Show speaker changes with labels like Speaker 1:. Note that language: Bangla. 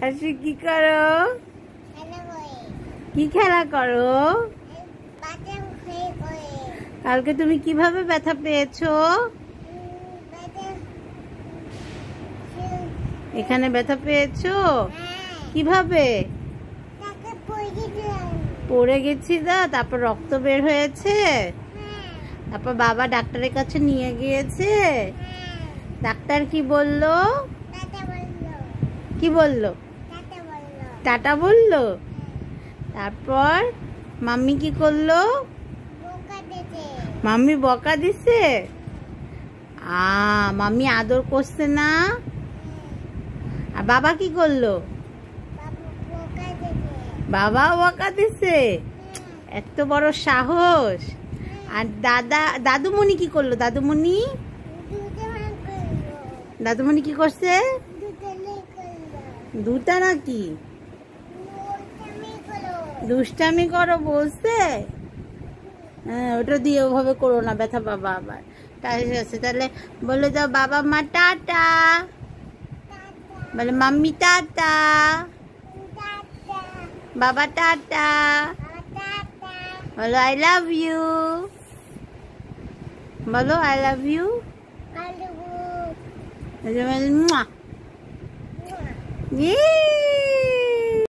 Speaker 1: হাসি কি করো? কি খেলা করো? কালকে তুমি কিভাবে ব্যথা পেয়েছো? এখানে ব্যথা পেয়েছো কিভাবে? পড়ে গেছি না, তারপর রক্ত বের হয়েছে, তারপর বাবা ডাক্তারের কাছে নিয়ে গিয়েছে। ডাক্তার কি বললো? কি বললো? টাটা বললো। তারপর মাম্মি কি করলো? মাম্মি বকা দিছে। মাম্মি আদর করছে না? আর বাবা কি করলো? বাবা বকা দিছে। এত বড় সাহস। আর দাদুমণি কি করলো? দাদুমণি কি করছে? দুটা নাকি? দুষ্টামি করো বলছে। হ্যাঁ, ওটা দিয়ে ওভাবে করো না, ব্যথা পাবা আবার। ঠিক আছে, তাহলে বলে দাও বাবা মা টাটা। বলে মাম্মি টাটা, বাবা টাটা। বলো আই লাভ ইউ। বলো আই লাভ ইউ। মুয়া।